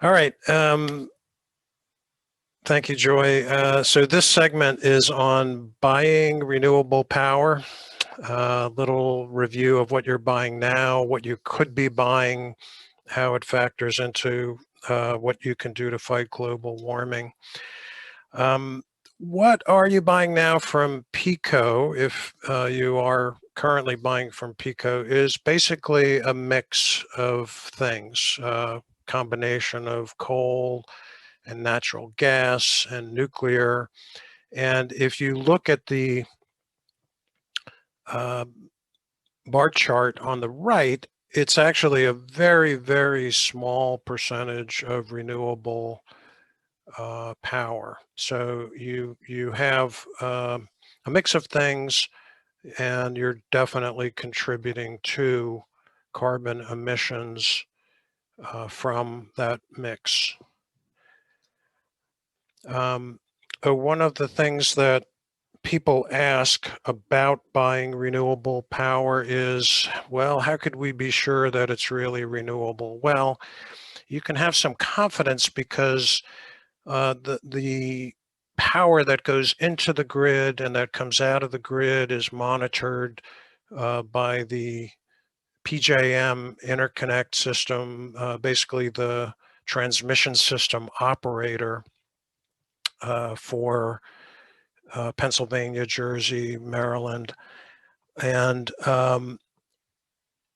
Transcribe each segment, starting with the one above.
All right. Thank you, Joy. So this segment is on buying renewable power. A little review of what you're buying now, what you could be buying, how it factors into what you can do to fight global warming. What are you buying now from PECO, if you are currently buying from PECO, is basically a mix of things, combination of coal and natural gas and nuclear. And if you look at the uh, bar chart on the right, it's actually a very, very small percentage of renewable power. So you have a mix of things, and you're definitely contributing to carbon emissions from that mix. One of the things that people ask about buying renewable power is, well, how could we be sure that it's really renewable? Well, you can have some confidence because the power that goes into the grid and that comes out of the grid is monitored by the PJM interconnect system, basically the transmission system operator for Pennsylvania, Jersey, Maryland. And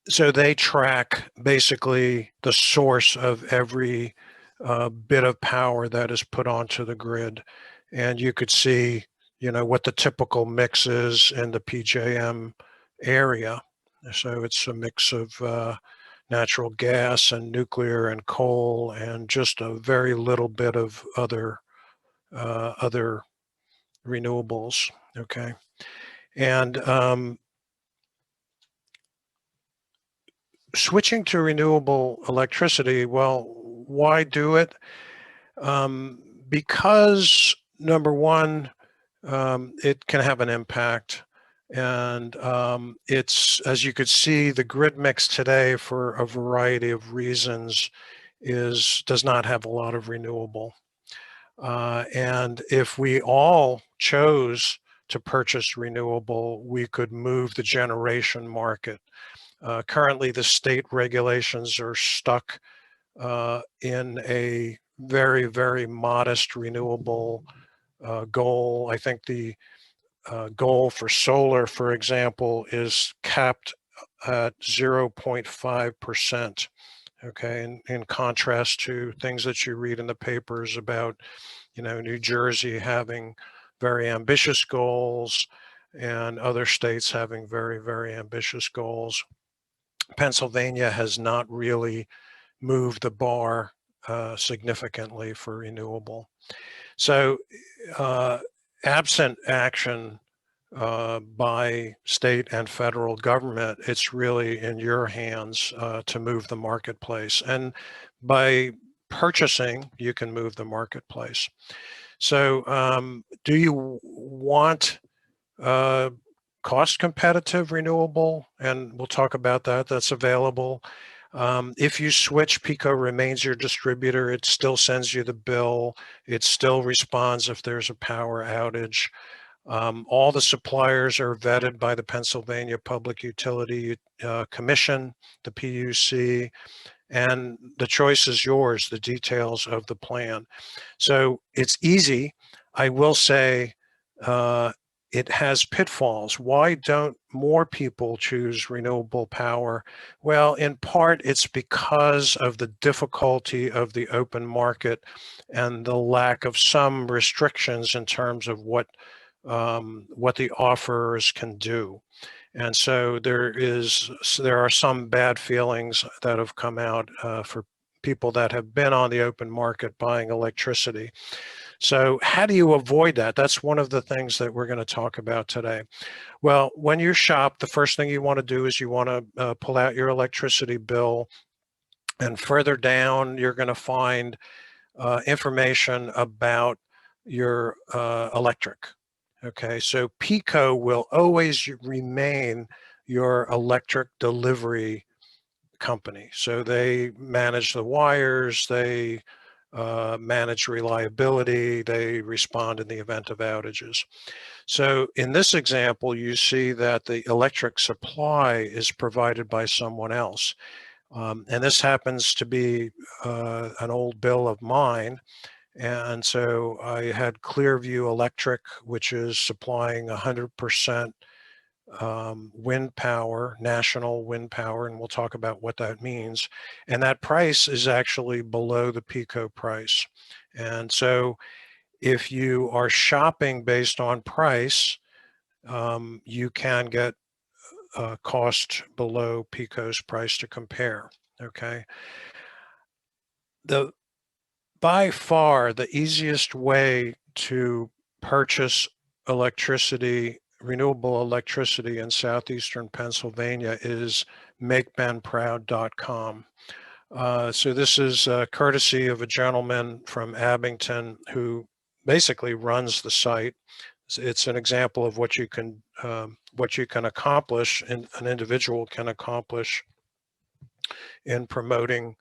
so they track basically the source of every bit of power that is put onto the grid. And you could see, what the typical mix is in the PJM area. So it's a mix of natural gas and nuclear and coal and just a very little bit of other renewables. Okay. And switching to renewable electricity, well, why do it? Because number one, it can have an impact. And it's, as you could see, the grid mix today, for a variety of reasons, does not have a lot of renewable. And if we all chose to purchase renewable, we could move the generation market. Currently, the state regulations are stuck in a very, very modest renewable goal. I think the goal for solar, for example, is capped at 0.5%. Okay, in contrast to things that you read in the papers about, New Jersey having very ambitious goals and other states having very, very ambitious goals. Pennsylvania has not really moved the bar significantly for renewable. So absent action by state and federal government, it's really in your hands to move the marketplace. And by purchasing, you can move the marketplace. So do you want cost competitive renewable? And we'll talk about that. That's available. If you switch, PECO remains your distributor. It still sends you the bill. It still responds if there's a power outage. All the suppliers are vetted by the Pennsylvania Public Utility Commission, the PUC, and the choice is yours, the details of the plan. So it's easy. I will say it has pitfalls. Why don't more people choose renewable power? Well, in part, it's because of the difficulty of the open market and the lack of some restrictions in terms of what the offerers can do. And so there are some bad feelings that have come out for people that have been on the open market buying electricity. So how do you avoid that? That's one of the things that we're going to talk about today. Well, when you shop, the first thing you want to do is you want to pull out your electricity bill, and further down, you're going to find information about your electric. Okay, so PECO will always remain your electric delivery company. So they manage the wires, they manage reliability, they respond in the event of outages. So in this example, you see that the electric supply is provided by someone else. And this happens to be an old bill of mine. And so I had Clearview Electric, which is supplying 100% wind power, national wind power, and we'll talk about what that means. And that price is actually below the PICO price. And so if you are shopping based on price, you can get cost below PICO's price to compare, okay? By far, the easiest way to purchase electricity, renewable electricity in southeastern Pennsylvania is MakebendProudcom. So this is courtesy of a gentleman from Abington who basically runs the site. It's an example of what you can accomplish, and an individual can accomplish in promoting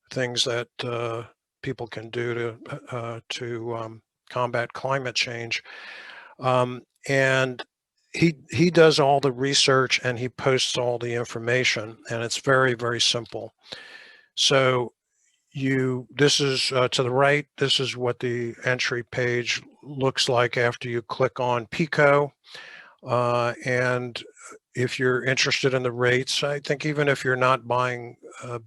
things that people can do to combat climate change. And he does all the research and he posts all the information, and it's very, very simple. So this is to the right, this is what the entry page looks like after you click on PICO. And if you're interested in the rates, I think even if you're not buying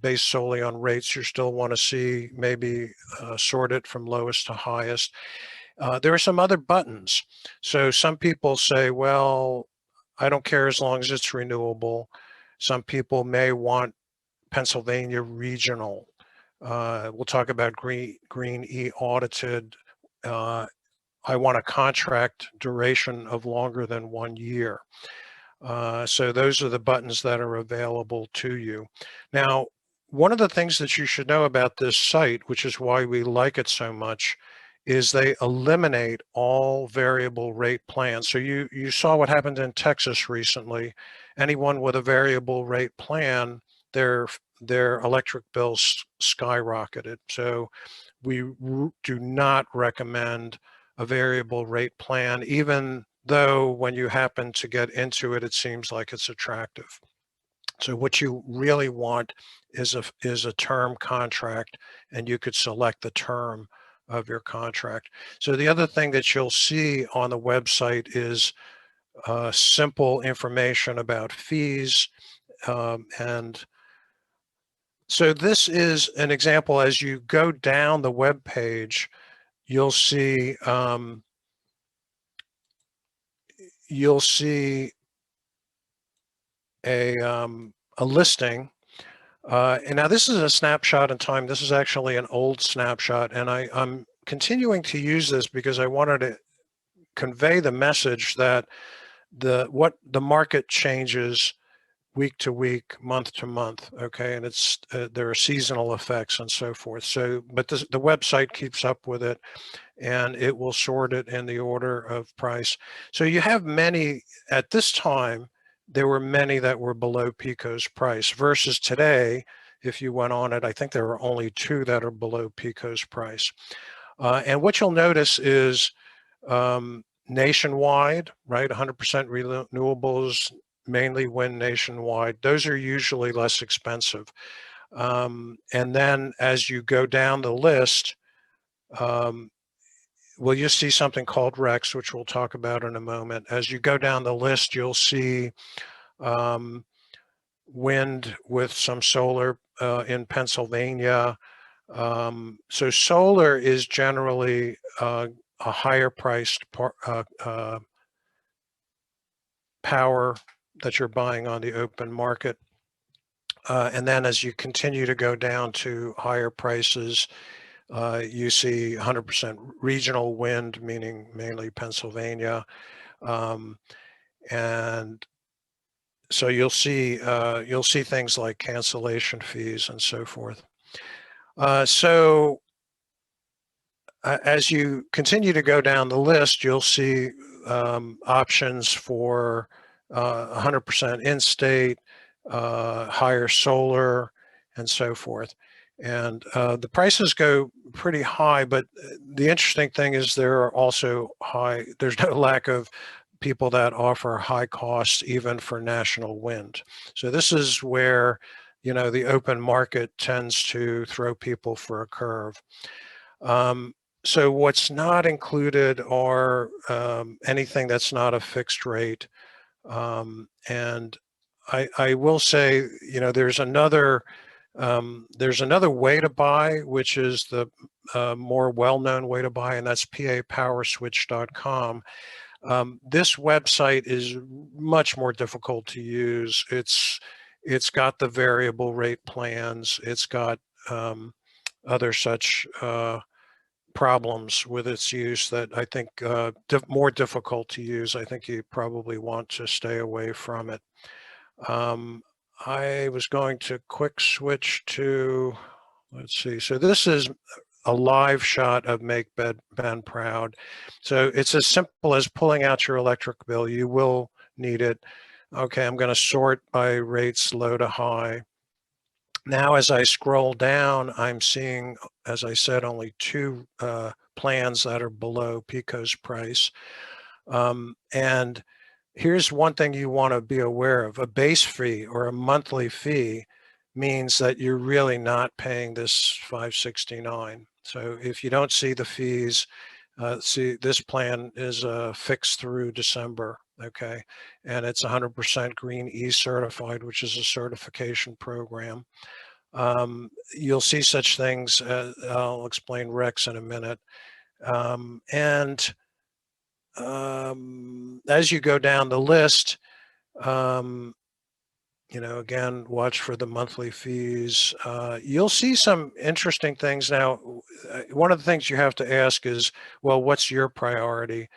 based solely on rates, you still want to see maybe sort it from lowest to highest. There are some other buttons. So some people say, well, I don't care as long as it's renewable. Some people may want Pennsylvania regional. We'll talk about green e-audited. I want a contract duration of longer than 1 year. So those are the buttons that are available to you. Now, one of the things that you should know about this site, which is why we like it so much, is they eliminate all variable rate plans. So you saw what happened in Texas recently. Anyone with a variable rate plan, their electric bills skyrocketed. So we do not recommend a variable rate plan, even though when you happen to get into it, it seems like it's attractive. So what you really want is a term contract, and you could select the term of your contract. So the other thing that you'll see on the website is simple information about fees. And so this is an example. As you go down the web page, you'll see a listing. And now this is a snapshot in time. This is actually an old snapshot, and I'm continuing to use this because I wanted to convey the message that the market changes week to week, month to month, okay, and it's there are seasonal effects and so forth. So, but the website keeps up with it, and it will sort it in the order of price. So you have many at this time. There were many that were below PICO's price versus today. If you went on it, I think there are only 2 that are below PICO's price. And what you'll notice is nationwide, right? 100% renewables, mainly wind nationwide. Those are usually less expensive. And then as you go down the list, well, you see something called RECs, which we'll talk about in a moment. As you go down the list, you'll see wind with some solar in Pennsylvania. So solar is generally a higher priced power that you're buying on the open market. And then as you continue to go down to higher prices, you see 100% regional wind, meaning mainly Pennsylvania. And so you'll see things like cancellation fees and so forth. So as you continue to go down the list, you'll see options for 100% in-state, higher solar, and so forth. And the prices go pretty high, but the interesting thing is there are also there's no lack of people that offer high costs even for national wind. So this is where, the open market tends to throw people for a curve. So what's not included are anything that's not a fixed rate. And I will say, there's another way to buy, which is the more well-known way to buy, and that's PAPowerswitch.com. This website is much more difficult to use. It's got the variable rate plans. It's got other such problems with its use that I think more difficult to use. I think you probably want to stay away from it. I was going to quick switch to, let's see. So this is a live shot of Make Ben Proud. So it's as simple as pulling out your electric bill. You will need it. Okay, I'm going to sort by rates low to high. Now, as I scroll down, I'm seeing, as I said, only two plans that are below PECO's price. And here's one thing you want to be aware of. A base fee or a monthly fee means that you're really not paying this $569. So if you don't see the fees, see, this plan is fixed through December, okay? And it's 100% Green E certified, which is a certification program. You'll see such things, I'll explain REX in a minute. As you go down the list, again, watch for the monthly fees. You'll see some interesting things. Now, one of the things you have to ask is, well, what's your priority?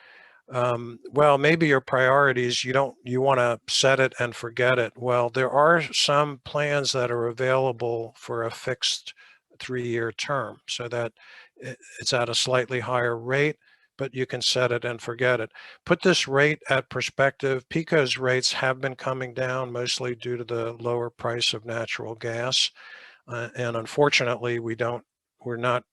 Well, maybe your priorities, you want to set it and forget it. Well, there are some plans that are available for a fixed 3-year term so that it's at a slightly higher rate, but you can set it and forget it. Put this rate at perspective. PECO's rates have been coming down mostly due to the lower price of natural gas. And unfortunately, we're not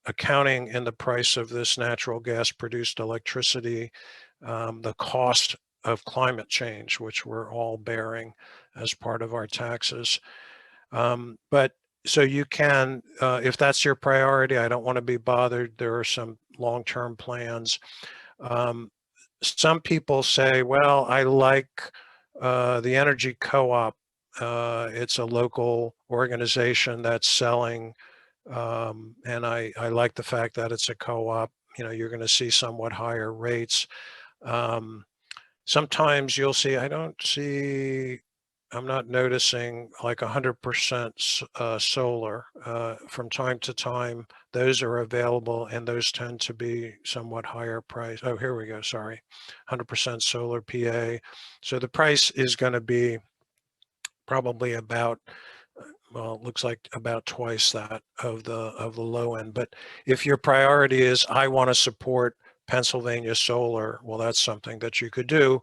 accounting in the price of this natural gas produced electricity, the cost of climate change, which we're all bearing as part of our taxes. But so you can, if that's your priority, I don't want to be bothered. There are some long-term plans. Some people say, well, I like the Energy Co-op. It's a local organization that's selling, and I like the fact that it's a co-op. You're going to see somewhat higher rates. Sometimes you'll see, I'm not noticing like 100% solar. From time to time, those are available, and those tend to be somewhat higher price. Oh, here we go, sorry. 100% solar PA. So the price is going to be probably about, well, it looks like about twice that of the low end. But if your priority is, I want to support Pennsylvania solar, well, that's something that you could do.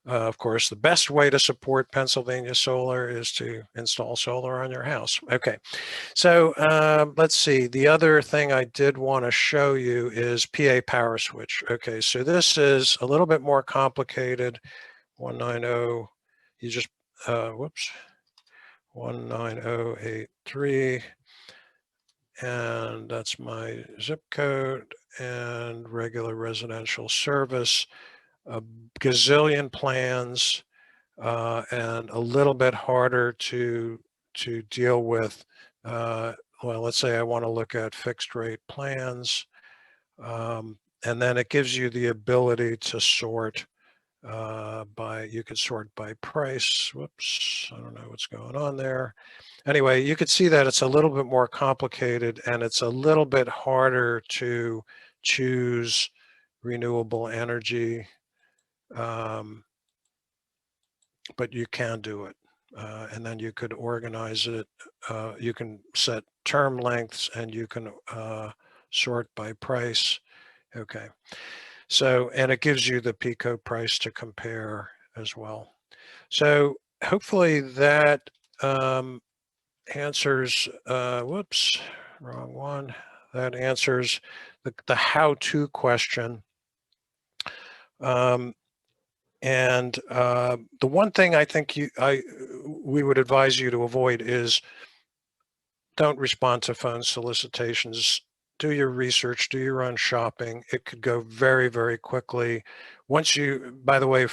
Of course, the best way to support Pennsylvania solar is to install solar on your house. Okay, so let's see. The other thing I did want to show you is PA Power Switch. Okay, so this is a little bit more complicated. 190, you just, whoops. 19083, and that's my zip code and regular residential service. A gazillion plans, and a little bit harder to deal with. Well, let's say I want to look at fixed rate plans, and then it gives you the ability to sort you could sort by price. Whoops, I don't know what's going on there. Anyway, you could see that it's a little bit more complicated, and it's a little bit harder to choose renewable energy, but you can do it. And then you could organize it. You can set term lengths, and you can sort by price. Okay. So, and it gives you the PECO price to compare as well. So hopefully that answers, whoops, wrong one. That answers the how-to question. And the one thing I think we would advise you to avoid is don't respond to phone solicitations. Do your research, do your own shopping. It could go very, very quickly. Once you, by the way,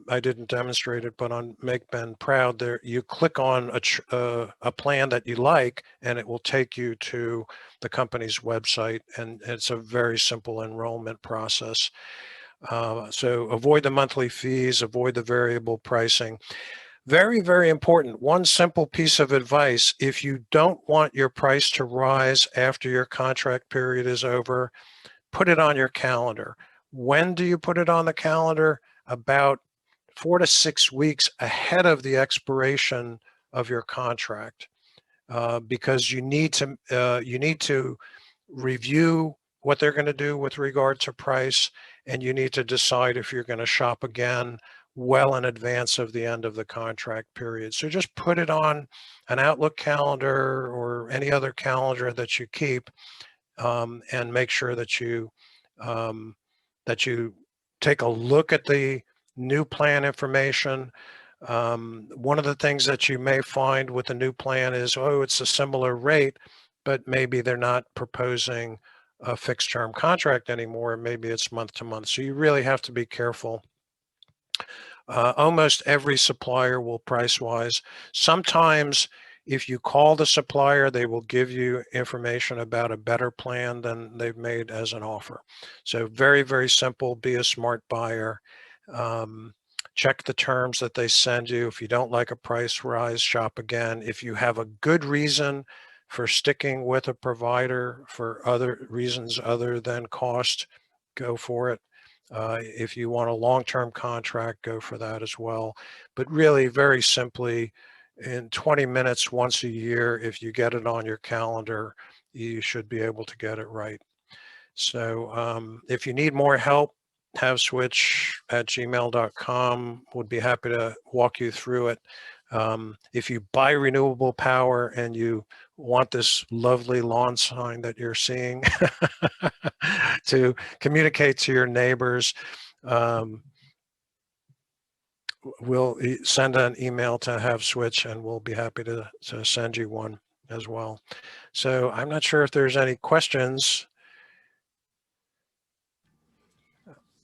I didn't demonstrate it, but on Make Ben Proud, there you click on a plan that you like, and it will take you to the company's website, and it's a very simple enrollment process. So avoid the monthly fees, avoid the variable pricing. Very, very important. One simple piece of advice: if you don't want your price to rise after your contract period is over, put it on your calendar. When do you put it on the calendar? About 4 to 6 weeks ahead of the expiration of your contract, because you need to review what they're going to do with regard to price, and you need to decide if you're going to shop again well in advance of the end of the contract period. So just put it on an Outlook calendar or any other calendar that you keep, and make sure that you take a look at the new plan information. One of the things that you may find with the new plan is, oh, it's a similar rate, but maybe they're not proposing a fixed term contract anymore. Maybe it's month to month. So you really have to be careful. Almost every supplier will price wise. Sometimes if you call the supplier, they will give you information about a better plan than they've made as an offer. So very, very simple. Be a smart buyer. Check the terms that they send you. If you don't like a price rise, shop again. If you have a good reason for sticking with a provider for other reasons other than cost, go for it. If you want a long-term contract, go for that as well. But really, very simply, in 20 minutes once a year, if you get it on your calendar, you should be able to get it right. So if you need more help, haveswitch@gmail.com. Would be happy to walk you through it. If you buy renewable power and you want this lovely lawn sign that you're seeing to communicate to your neighbors, we'll send an email to HaveSwitch and we'll be happy to send you one as well. So I'm not sure if there's any questions.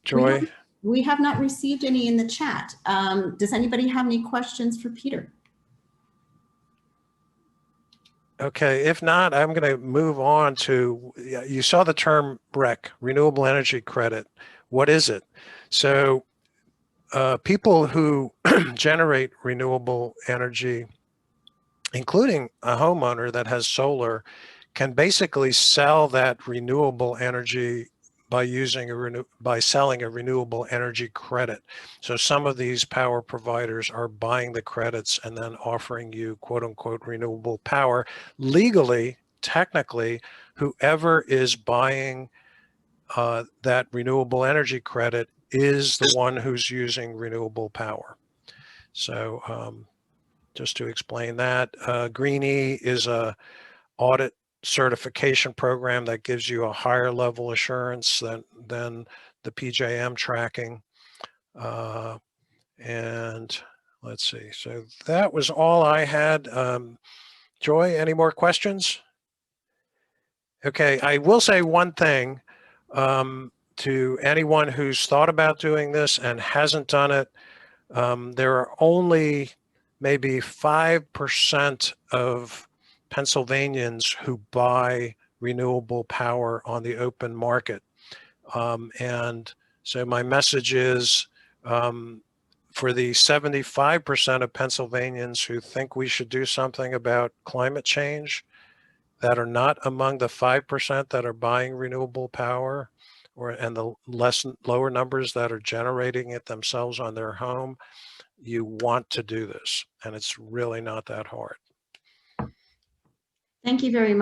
Joy? We have not received any in the chat. Does anybody have any questions for Peter? Okay, if not, I'm going to move on to, you saw the term REC, Renewable Energy Credit. What is it? So people who generate renewable energy, including a homeowner that has solar, can basically sell that renewable energy by selling a renewable energy credit. So some of these power providers are buying the credits and then offering you quote unquote renewable power. Legally, technically, whoever is buying that renewable energy credit is the one who's using renewable power. So just to explain that, Greenie is a audit certification program that gives you a higher level assurance than the PJM tracking. And let's see, so that was all I had. Joy, any more questions? Okay, I will say one thing to anyone who's thought about doing this and hasn't done it. There are only maybe 5% of Pennsylvanians who buy renewable power on the open market. And so my message is, for the 75% of Pennsylvanians who think we should do something about climate change, that are not among the 5% that are buying renewable power, and the lower numbers that are generating it themselves on their home, you want to do this, and it's really not that hard. Thank you very much.